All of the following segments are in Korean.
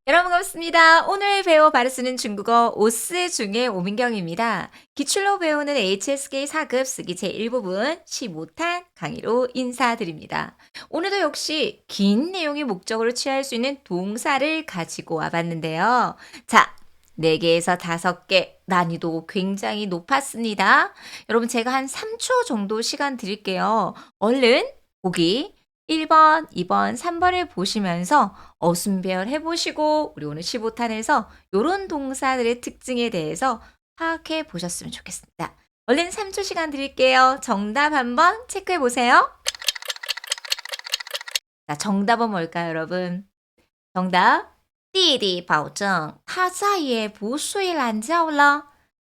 여러분 반갑습니다. 오늘 배워 바로 쓰는 중국어 오스 중의 오민경입니다. 기출로 배우는 HSK 4급 쓰기 제1부분 15탄 강의로 인사드립니다. 오늘도 역시 긴 내용의 목적어를 취할 수 있는 동사를 가지고 와봤는데요. 자, 4개에서 5개 난이도 굉장히 높았습니다. 여러분 제가 한 3초 정도 시간 드릴게요. 얼른 보기 1번, 2번, 3번을 보시면서 어순배열 해보시고 우리 오늘 15탄에서 요런 동사들의 특징에 대해서 파악해 보셨으면 좋겠습니다. 얼른 3초 시간 드릴게요. 정답 한번 체크해 보세요. 자, 정답은 뭘까요, 여러분? 정답. 弟弟保证他再也不睡懒觉了.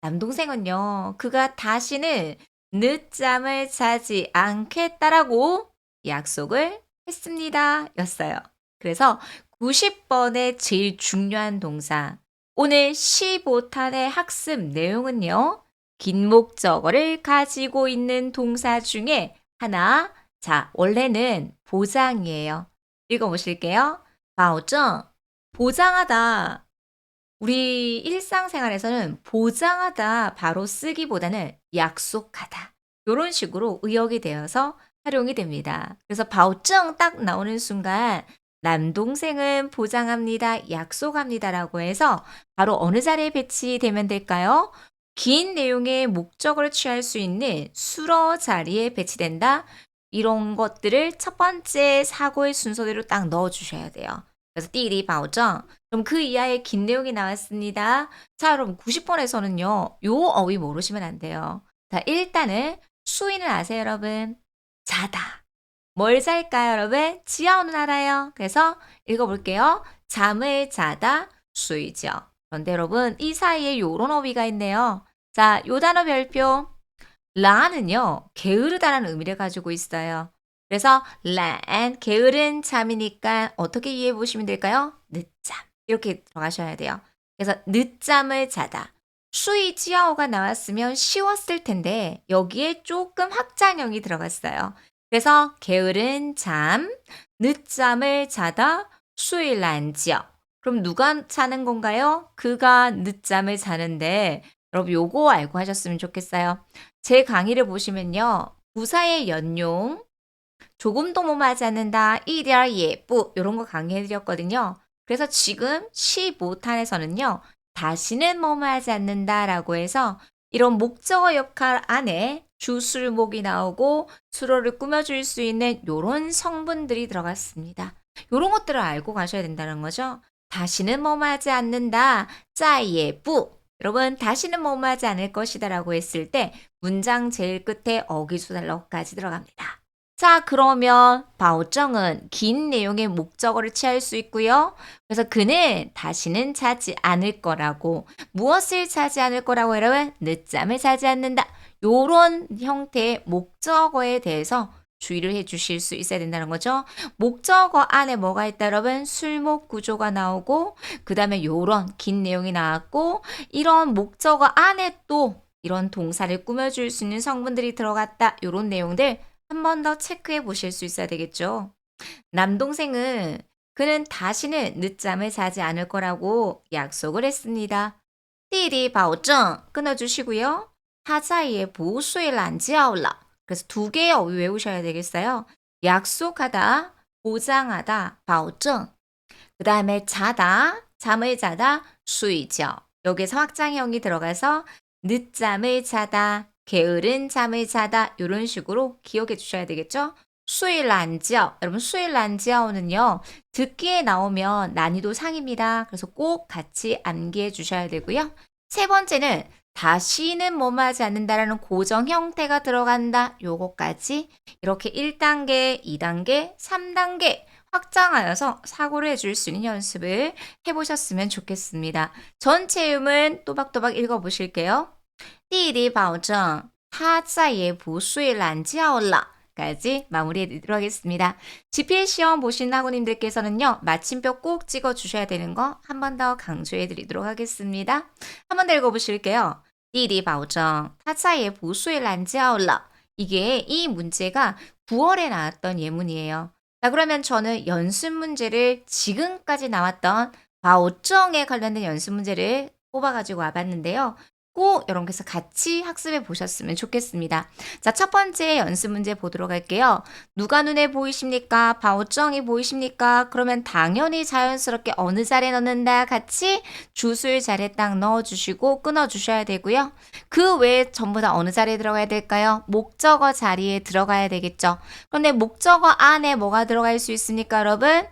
남동생은요, 그가 다시는 늦잠을 자지 않겠다라고 약속을 했습니다. 였어요. 그래서 90번의 제일 중요한 동사. 오늘 15탄의 학습 내용은요, 긴 목적어를 가지고 있는 동사 중에 하나. 자, 원래는 보장이에요. 읽어보실게요. 保证, 보장하다. 우리 일상생활에서는 보장하다 바로 쓰기보다는 약속하다. 요런 식으로 의역이 되어서 활용이 됩니다. 그래서 保证 딱 나오는 순간 남동생은 보장합니다, 약속합니다라고 해서 바로 어느 자리에 배치되면 될까요? 긴 내용의 목적어를 취할 수 있는 수러 자리에 배치된다. 이런 것들을 첫 번째 사고의 순서대로 딱 넣어 주셔야 돼요. 그래서 弟弟保证. 그럼 그 이하의 긴 내용이 나왔습니다. 자, 여러분 90번에서는요. 요 어휘 모르시면 안 돼요. 자, 일단은 수위는 아세요, 여러분? 자다. 뭘 잘까요, 여러분? 지아오는 알아요. 그래서 읽어볼게요. 잠을 자다, 수위죠. 그런데 여러분 이 사이에 요런 어휘가 있네요. 자, 요 단어 별표. 라는요, 게으르다라는 의미를 가지고 있어요. 그래서 란, 게으른 잠이니까 어떻게 이해해 보시면 될까요? 늦잠. 이렇게 들어가셔야 돼요. 그래서 늦잠을 자다. 수이 지아오가 나왔으면 쉬웠을 텐데 여기에 조금 확장형이 들어갔어요. 그래서 게으른 잠, 늦잠을 자다, 수이 란지어. 그럼 누가 자는 건가요? 그가 늦잠을 자는데 여러분 요거 알고 하셨으면 좋겠어요. 제 강의를 보시면요. 부사의 연용, 조금도 뭐하지 않는다, 一点 예쁘 이런 거 강의해 드렸거든요. 그래서 지금 15탄에서는요. 다시는 뭐하지 않는다라고 해서 이런 목적어 역할 안에 주술목이 나오고 수로를 꾸며줄 수 있는 요런 성분들이 들어갔습니다. 요런 것들을 알고 가셔야 된다는 거죠. 다시는 뭐하지 않는다, 再也不. 여러분 다시는 뭐하지 않을 것이다라고 했을 때 문장 제일 끝에 어기수달러까지 들어갑니다. 자, 그러면 保证은 긴 내용의 목적어를 취할 수 있고요. 그래서 그는 다시는 자지 않을 거라고. 무엇을 자지 않을 거라고 여러분? 늦잠을 자지 않는다. 요런 형태의 목적어에 대해서 주의를 해 주실 수 있어야 된다는 거죠. 목적어 안에 뭐가 있다 여러분? 술목 구조가 나오고 그 다음에 요런 긴 내용이 나왔고 이런 목적어 안에 또 이런 동사를 꾸며줄 수 있는 성분들이 들어갔다. 요런 내용들 한 번 더 체크해 보실 수 있어야 되겠죠. 남동생은 그는 다시는 늦잠을 자지 않을 거라고 약속을 했습니다. 弟弟保证 끊어주시고요. 타자이의 보수일란지아올라. 그래서 두 개의 어휘 외우셔야 되겠어요. 약속하다, 보장하다, 保证. 그 다음에 자다, 잠을 자다, 수이죠. 여기서 확장형이 들어가서 늦잠을 자다, 게으른 잠을 자다 이런 식으로 기억해 주셔야 되겠죠? 수일란지어. 여러분 수일란지어는요. 듣기에 나오면 난이도 상입니다. 그래서 꼭 같이 암기해 주셔야 되고요. 세 번째는 다시는 뭐하지 않는다라는 고정 형태가 들어간다. 요거까지 이렇게 1단계, 2단계, 3단계 확장하여서 사고를 해줄 수 있는 연습을 해보셨으면 좋겠습니다. 전체 음은 또박또박 읽어보실게요. 弟弟保证他再也不睡懒觉了. 까지 마무리해드리도록 하겠습니다. GPA 시험 보신 학우님들께서는요. 마침표 꼭 찍어주셔야 되는 거 한 번 더 강조해드리도록 하겠습니다. 한 번 더 읽어보실게요. 弟弟保证他再也不睡懒觉了. 이게 이 문제가 9월에 나왔던 예문이에요. 자, 그러면 저는 연습 문제를 지금까지 나왔던 바오정에 관련된 연습 문제를 뽑아가지고 와봤는데요. 꼭 이런 것에서 같이 학습해 보셨으면 좋겠습니다. 자, 첫 번째 연습 문제 보도록 할게요. 누가 눈에 보이십니까? 바오정이 보이십니까? 그러면 당연히 자연스럽게 어느 자리에 넣는다 같이 주술 자리에 딱 넣어주시고 끊어주셔야 되고요. 그 외에 전부 다 어느 자리에 들어가야 될까요? 목적어 자리에 들어가야 되겠죠. 그런데 목적어 안에 뭐가 들어갈 수 있습니까, 여러분?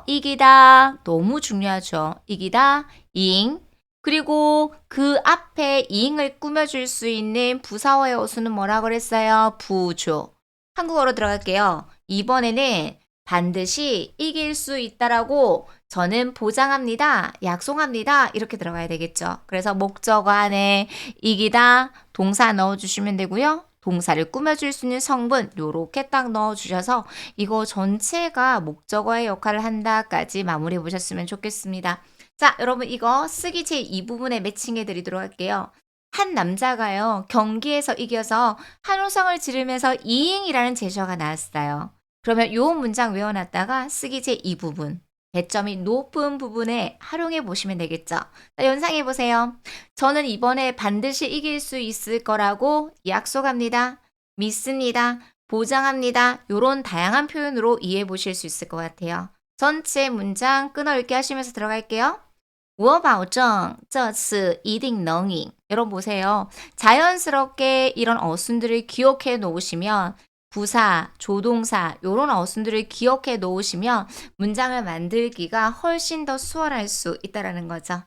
이기다. 너무 중요하죠. 이기다. 잉. 그리고 그 앞에 이응을 꾸며줄 수 있는 부사어의 어수는 뭐라 그랬어요? 부조. 한국어로 들어갈게요. 이번에는 반드시 이길 수 있다라고 저는 보장합니다. 약속합니다. 이렇게 들어가야 되겠죠. 그래서 목적어 안에 이기다 동사 넣어주시면 되고요. 동사를 꾸며줄 수 있는 성분 요렇게 딱 넣어주셔서 이거 전체가 목적어의 역할을 한다까지 마무리해 보셨으면 좋겠습니다. 자, 여러분 이거 쓰기 제2부분에 매칭해 드리도록 할게요. 한 남자가요, 경기에서 이겨서 한호성을 지르면서 이잉이라는 제시어가 나왔어요. 그러면 요 문장 외워놨다가 쓰기 제2부분, 배점이 높은 부분에 활용해 보시면 되겠죠. 자, 연상해 보세요. 저는 이번에 반드시 이길 수 있을 거라고 약속합니다. 믿습니다. 보장합니다. 요런 다양한 표현으로 이해해 보실 수 있을 것 같아요. 전체 문장 끊어 읽기 하시면서 들어갈게요. 我保证这次一定能赢. 여러분 보세요. 자연스럽게 이런 어순들을 기억해 놓으시면 부사, 조동사 이런 어순들을 기억해 놓으시면 문장을 만들기가 훨씬 더 수월할 수 있다는 거죠.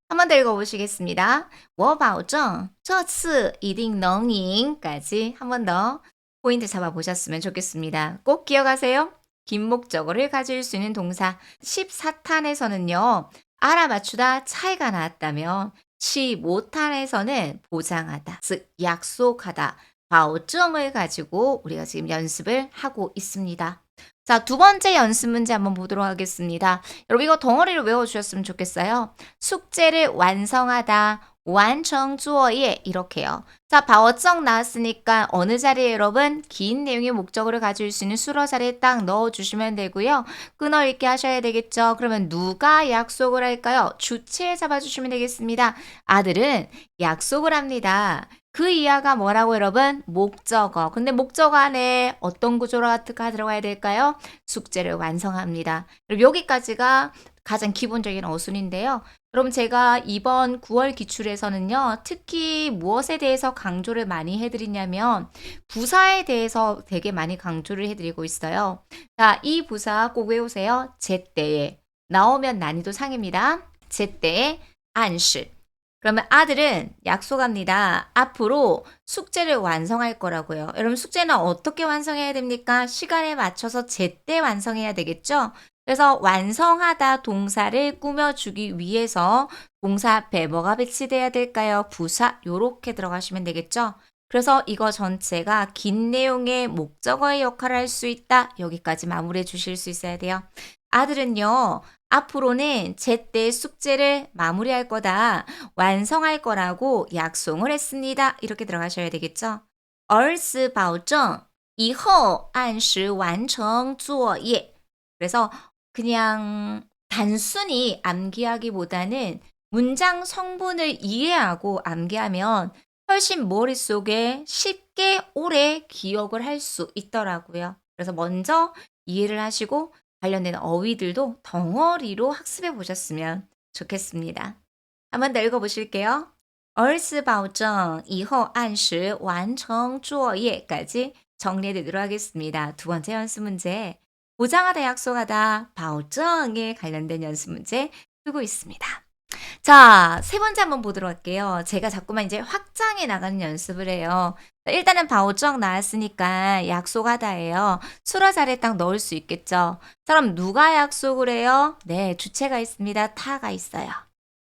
한 번 더 읽어보시겠습니다. 我保证这次一定能赢. 까지 한 번 더 포인트 잡아보셨으면 좋겠습니다. 꼭 기억하세요. 긴 목적어를 가질 수 있는 동사 14탄에서는요. 알아맞추다 차이가 나왔다면 15탄에서는 보장하다, 즉 약속하다, 바오정을 가지고 우리가 지금 연습을 하고 있습니다. 자, 두 번째 연습 문제 한번 보도록 하겠습니다. 여러분 이거 덩어리를 외워주셨으면 좋겠어요. 숙제를 완성하다, 완성 作业 이렇게요. 자, 바오정 나왔으니까 어느 자리에 여러분 긴 내용의 목적어를 가질 수 있는 수러 자리에 딱 넣어주시면 되고요. 끊어 읽기 하셔야 되겠죠. 그러면 누가 약속을 할까요? 주체 잡아주시면 되겠습니다. 아들은 약속을 합니다. 그 이하가 뭐라고 여러분? 목적어. 근데 목적어 안에 어떤 구조가 들어가야 될까요? 숙제를 완성합니다. 그럼 여기까지가 가장 기본적인 어순인데요. 그럼 제가 이번 9월 기출에서는요. 특히 무엇에 대해서 강조를 많이 해드리냐면 부사에 대해서 되게 많이 강조를 해드리고 있어요. 자, 이 부사 꼭 외우세요. 제때에. 나오면 난이도 상입니다. 제때에 안시. 그러면 아들은 약속합니다. 앞으로 숙제를 완성할 거라고요. 여러분 숙제는 어떻게 완성해야 됩니까? 시간에 맞춰서 제때 완성해야 되겠죠? 그래서 완성하다 동사를 꾸며주기 위해서 동사 앞에 뭐가 배치돼야 될까요? 부사 요렇게 들어가시면 되겠죠? 그래서 이거 전체가 긴 내용의 목적어의 역할을 할 수 있다. 여기까지 마무리해 주실 수 있어야 돼요. 아들은요. 앞으로는 제때 숙제를 마무리할 거다. 완성할 거라고 약속을 했습니다. 이렇게 들어가셔야 되겠죠? 儿子保证以后按时完成作业. 그래서 그냥 단순히 암기하기보다는 문장 성분을 이해하고 암기하면 훨씬 머릿속에 쉽게 오래 기억을 할 수 있더라고요. 그래서 먼저 이해를 하시고 관련된 어휘들도 덩어리로 학습해 보셨으면 좋겠습니다. 한번 더 읽어보실게요. 儿子保证以后按时完成作业까지 정리해드리도록 하겠습니다. 두 번째 연습 문제. 보장하다 약속하다 바오정에 관련된 연습 문제 쓰고 있습니다. 자, 세 번째 한번 보도록 할게요. 제가 자꾸만 이제 확장해 나가는 연습을 해요. 일단은 바오정 나왔으니까 약속하다예요. 수러 자리에 딱 넣을 수 있겠죠. 그럼 누가 약속을 해요? 네, 주체가 있습니다. 타가 있어요.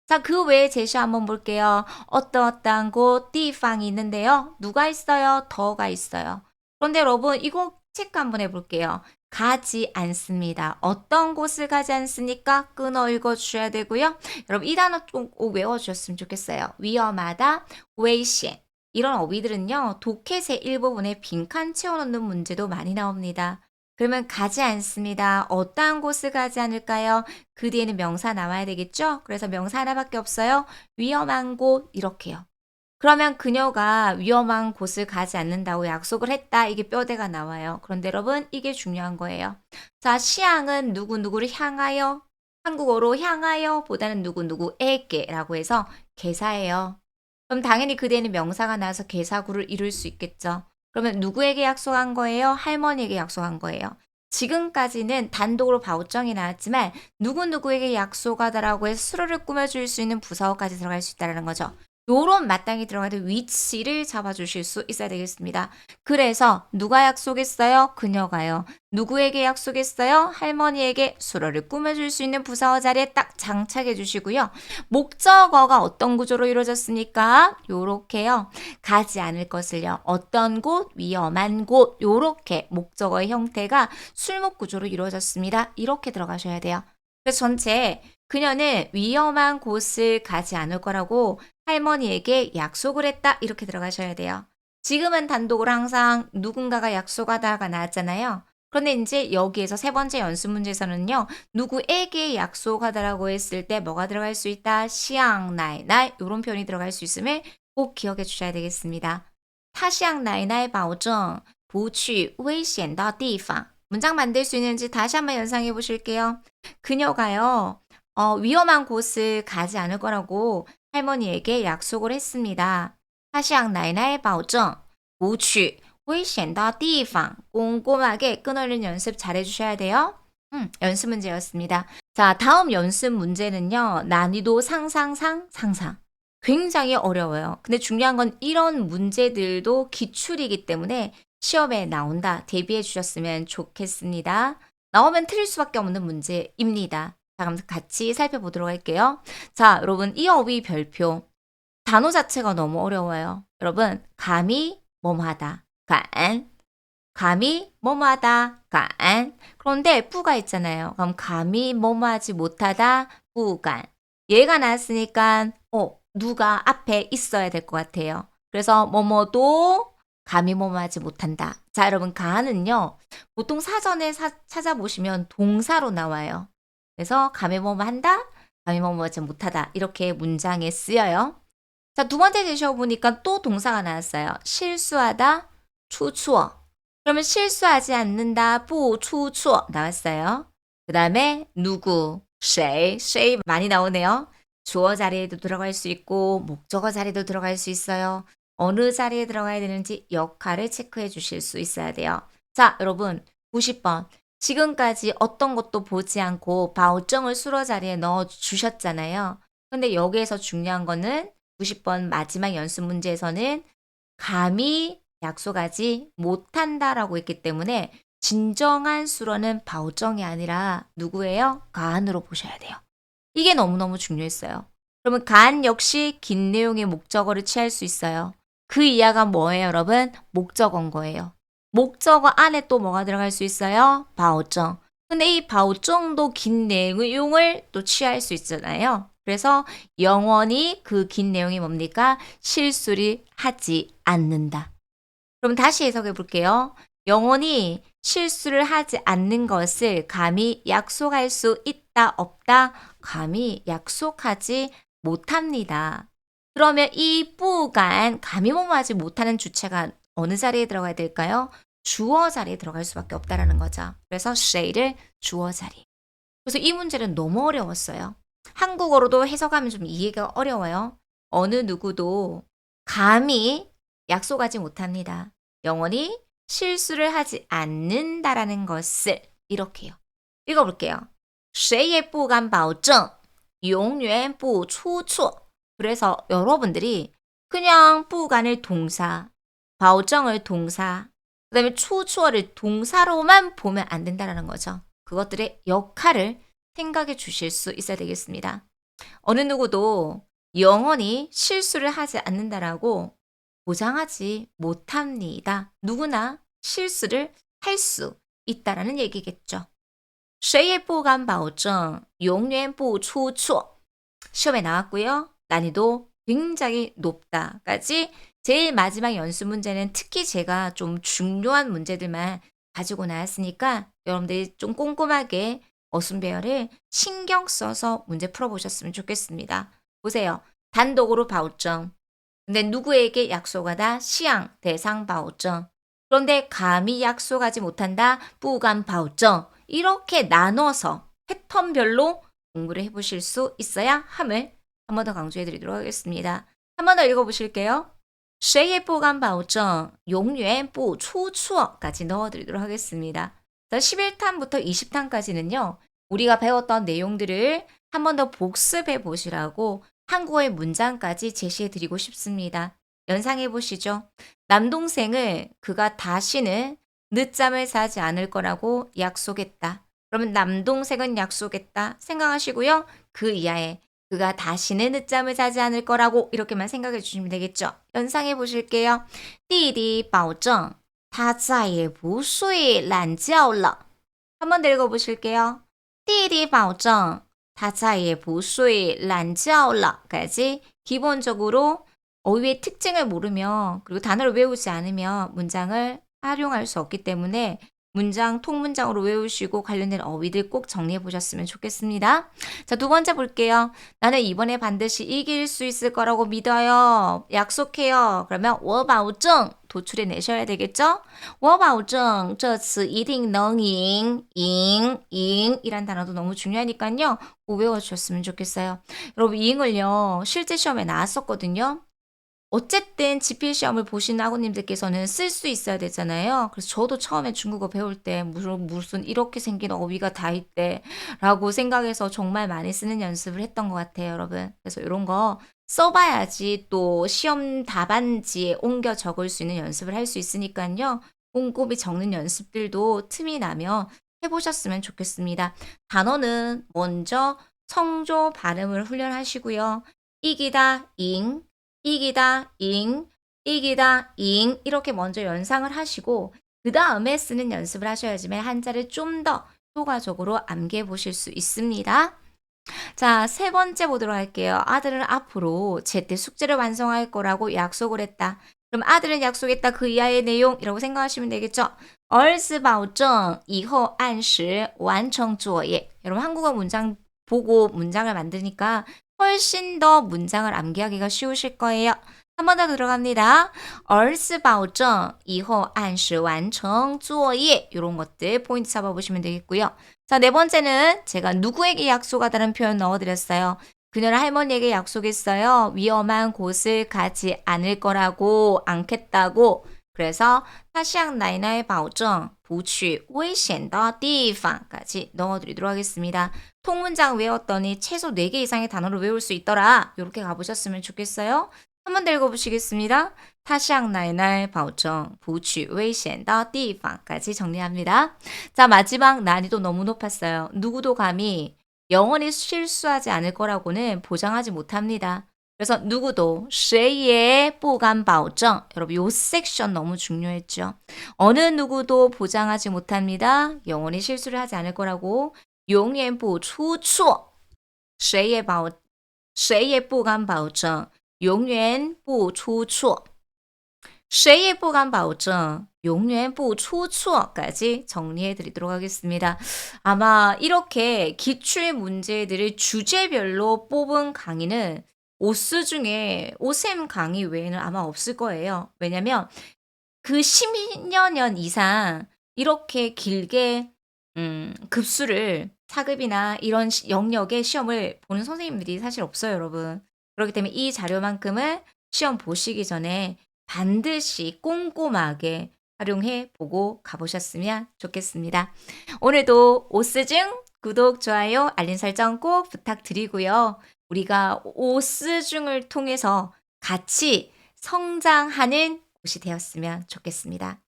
자, 그 외에 제시 한번 볼게요. 어떠한 곳, 띠팡이 있는데요. 누가 있어요? 더가 있어요. 그런데 여러분 이거 체크 한번 해볼게요. 가지 않습니다. 어떤 곳을 가지 않습니까? 끊어 읽어주셔야 되고요. 여러분 이 단어 꼭 외워주셨으면 좋겠어요. 위험하다,危险. 이런 어휘들은요. 도켓의 일부분에 빈칸 채워넣는 문제도 많이 나옵니다. 그러면 가지 않습니다. 어떠한 곳을 가지 않을까요? 그 뒤에는 명사 나와야 되겠죠? 그래서 명사 하나밖에 없어요. 위험한 곳 이렇게요. 그러면 그녀가 위험한 곳을 가지 않는다고 약속을 했다. 이게 뼈대가 나와요. 그런데 여러분 이게 중요한 거예요. 자, 시향은 누구누구를 향하여 한국어로 향하여 보다는 누구누구에게라고 해서 개사예요. 그럼 당연히 그대는 명사가 나와서 개사구를 이룰 수 있겠죠. 그러면 누구에게 약속한 거예요? 할머니에게 약속한 거예요. 지금까지는 단독으로 바우정이 나왔지만 누구누구에게 약속하다라고 해서 수로를 꾸며줄 수 있는 부사어까지 들어갈 수 있다는 거죠. 요런 마땅히 들어가는 위치를 잡아주실 수 있어야 되겠습니다. 그래서 누가 약속했어요? 그녀가요. 누구에게 약속했어요? 할머니에게 수로를 꾸며줄 수 있는 부사어 자리에 딱 장착해 주시고요. 목적어가 어떤 구조로 이루어졌습니까? 요렇게요. 가지 않을 것을요. 어떤 곳, 위험한 곳 요렇게 목적어의 형태가 술목 구조로 이루어졌습니다. 이렇게 들어가셔야 돼요. 그래서 전체 그녀는 위험한 곳을 가지 않을 거라고 할머니에게 약속을 했다. 이렇게 들어가셔야 돼요. 지금은 단독으로 항상 누군가가 약속하다가 나왔잖아요. 그런데 이제 여기에서 세 번째 연습 문제에서는요. 누구에게 약속하다라고 했을 때 뭐가 들어갈 수 있다? 시앙, 나이, 나이 이런 표현이 들어갈 수 있음을 꼭 기억해 주셔야 되겠습니다. 타시앙, 나이, 나이, 保证不去危险的地方 문장 만들 수 있는지 다시 한번 연상해 보실게요. 그녀가요. 위험한 곳을 가지 않을 거라고 할머니에게 약속을 했습니다. 타시앙 나이나의 保证不去危险的地方 꼼꼼하게 끊어내는 연습 잘 해주셔야 돼요. 연습 문제였습니다. 자, 다음 연습 문제는요. 난이도 상상. 굉장히 어려워요. 근데 중요한 건 이런 문제들도 기출이기 때문에 시험에 나온다. 대비해 주셨으면 좋겠습니다. 나오면 틀릴 수밖에 없는 문제입니다. 자, 그럼 같이 살펴보도록 할게요. 자, 여러분, 이 어휘 별표. 단어 자체가 너무 어려워요. 여러분, 감히 뭐뭐하다. 간. 감히 뭐뭐하다. 간. 그런데 뿌가 있잖아요. 그럼 감히 뭐뭐하지 못하다. 뿌간. 얘가 나왔으니까 누가 앞에 있어야 될 것 같아요. 그래서 뭐뭐도 감히 뭐뭐하지 못한다. 자, 여러분, 가는요. 보통 사전에 찾아보시면 동사로 나와요. 그래서 감히 뭐뭐한다, 감히 뭐뭐하지 못하다. 이렇게 문장에 쓰여요. 자, 두 번째 제시어 보니까 또 동사가 나왔어요. 실수하다, 추추어. 그러면 실수하지 않는다, 不出错 나왔어요. 그 다음에 누구, 谁 많이 나오네요. 주어 자리에도 들어갈 수 있고 목적어 자리에도 들어갈 수 있어요. 어느 자리에 들어가야 되는지 역할을 체크해 주실 수 있어야 돼요. 자, 여러분 90번. 지금까지 어떤 것도 보지 않고 바우정을 수로 자리에 넣어 주셨잖아요. 근데 여기에서 중요한 거는 90번 마지막 연습 문제에서는 감히 약속하지 못한다라고 했기 때문에 진정한 수로는 바우정이 아니라 누구예요? 가안으로 보셔야 돼요. 이게 너무너무 중요했어요. 그러면 간 역시 긴 내용의 목적어를 취할 수 있어요. 그 이하가 뭐예요, 여러분? 목적어인 거예요. 목적어 안에 또 뭐가 들어갈 수 있어요? 바오정. 근데 이 바오정도 긴 내용을 또 취할 수 있잖아요. 그래서 영원히 그 긴 내용이 뭡니까? 실수를 하지 않는다. 그럼 다시 해석해 볼게요. 영원히 실수를 하지 않는 것을 감히 약속할 수 있다, 없다? 감히 약속하지 못합니다. 그러면 이 뿌간, 감히 뭐뭐하지 못하는 주체가 어느 자리에 들어가야 될까요? 주어 자리에 들어갈 수밖에 없다라는 거죠. 그래서 쉐이를 주어 자리. 그래서 이 문제는 너무 어려웠어요. 한국어로도 해석하면 좀 이해가 어려워요. 어느 누구도 감히 약속하지 못합니다. 영원히 실수를 하지 않는다라는 것을 이렇게요. 읽어볼게요. 谁也不敢保证永远不出错. 그래서 여러분들이 그냥 뿌간을 동사, 바오정을 동사, 그 다음에 추추어를 동사로만 보면 안 된다는 거죠. 그것들의 역할을 생각해 주실 수 있어야 되겠습니다. 어느 누구도 영원히 실수를 하지 않는다라고 보장하지 못합니다. 누구나 실수를 할 수 있다라는 얘기겠죠. 谁也不敢保证永远不出错. 시험에 나왔고요. 난이도 굉장히 높다까지 제일 마지막 연습 문제는 특히 제가 좀 중요한 문제들만 가지고 나왔으니까 여러분들이 좀 꼼꼼하게 어순배열을 신경 써서 문제 풀어보셨으면 좋겠습니다. 보세요. 단독으로 바오정. 근데 누구에게 약속하다? 시양, 대상 바오정. 그런데 감히 약속하지 못한다? 뿌간 바오정. 이렇게 나눠서 패턴별로 공부를 해보실 수 있어야 함을 한 번 더 강조해 드리도록 하겠습니다. 한 번 더 읽어보실게요. 谁也不敢保证永远不出错까지 넣어드리도록 하겠습니다. 11탄부터 20탄까지는요. 우리가 배웠던 내용들을 한 번 더 복습해 보시라고 한국어의 문장까지 제시해 드리고 싶습니다. 연상해 보시죠. 남동생을 그가 다시는 늦잠을 자지 않을 거라고 약속했다. 그러면 남동생은 약속했다 생각하시고요. 그 이하에 그가 다시는 늦잠을 자지 않을 거라고 이렇게만 생각해 주시면 되겠죠. 연상해 보실게요. 弟弟保证他再也不睡懒觉了. 한번 더 읽어 보실게요. 弟弟保证他再也不睡懒觉了까지 기본적으로 어휘의 특징을 모르면 그리고 단어를 외우지 않으면 문장을 활용할 수 없기 때문에 문장 통문장으로 외우시고 관련된 어휘들 꼭 정리해 보셨으면 좋겠습니다. 자, 두 번째 볼게요. 나는 이번에 반드시 이길 수 있을 거라고 믿어요. 약속해요. 그러면 我保证 도출해 내셔야 되겠죠? 我保证这次一定能赢. 이란 단어도 너무 중요하니까요. 꼭 외워주셨으면 좋겠어요. 여러분, 이응을요. 실제 시험에 나왔었거든요. 어쨌든 지필시험을 보시는 학우님들께서는 쓸 수 있어야 되잖아요. 그래서 저도 처음에 중국어 배울 때 무슨 이렇게 생긴 어휘가 다 있대 라고 생각해서 정말 많이 쓰는 연습을 했던 것 같아요, 여러분. 그래서 이런 거 써봐야지 또 시험 답안지에 옮겨 적을 수 있는 연습을 할 수 있으니까요. 꼼꼼히 적는 연습들도 틈이 나면 해보셨으면 좋겠습니다. 단어는 먼저 성조 발음을 훈련하시고요. 이기다, 잉, 이기다, 잉, 이기다, 잉 이렇게 먼저 연상을 하시고 그 다음에 쓰는 연습을 하셔야지만 한자를 좀 더 효과적으로 암기해 보실 수 있습니다. 자, 세 번째 보도록 할게요. 아들은 앞으로 제때 숙제를 완성할 거라고 약속을 했다. 그럼 아들은 약속했다 그 이하의 내용이라고 생각하시면 되겠죠. 儿子保证以后按时完成作业. 여러분 한국어 문장 보고 문장을 만드니까 훨씬 더 문장을 암기하기가 쉬우실 거예요. 한 번 더 들어갑니다. 儿子保证以后按时完成作业. 이런 것들 포인트 잡아보시면 되겠고요. 자, 네 번째는 제가 누구에게 약속하다는 표현 넣어드렸어요. 그녀는 할머니에게 약속했어요. 위험한 곳을 가지 않을 거라고, 않겠다고. 그래서 타시앙 나이나의保证 不去危险的地方까지 넣어드리도록 하겠습니다. 통문장 외웠더니 최소 4개 이상의 단어를 외울 수 있더라. 이렇게 가보셨으면 좋겠어요. 한 번 더 읽어보시겠습니다. 타시앙 나이날 保证不去危险的地方까지 정리합니다. 자, 마지막 난이도 너무 높았어요. 누구도 감히 영원히 실수하지 않을 거라고는 보장하지 못합니다. 그래서 누구도 谁也不敢保证. 여러분 요 섹션 너무 중요했죠. 어느 누구도 보장하지 못합니다. 영원히 실수를 하지 않을 거라고 永远不出错. 谁也不敢保证永远不出错. 谁也不敢保证永远不出错까지 정리해 드리도록 하겠습니다. 아마 이렇게 기출 문제들을 주제별로 뽑은 강의는 오스 중에 오셈 강의 외에는 아마 없을 거예요. 왜냐면 그 10여 년 이상 이렇게 길게 급수를 4급이나 이런 영역의 시험을 보는 선생님들이 사실 없어요, 여러분. 그렇기 때문에 이 자료만큼은 시험 보시기 전에 반드시 꼼꼼하게 활용해 보고 가보셨으면 좋겠습니다. 오늘도 오스중 구독, 좋아요, 알림 설정 꼭 부탁드리고요. 우리가 오스중을 통해서 같이 성장하는 곳이 되었으면 좋겠습니다.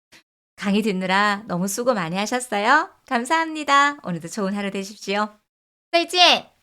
강의 듣느라 너무 수고 많이 하셨어요. 감사합니다. 오늘도 좋은 하루 되십시오. 再见!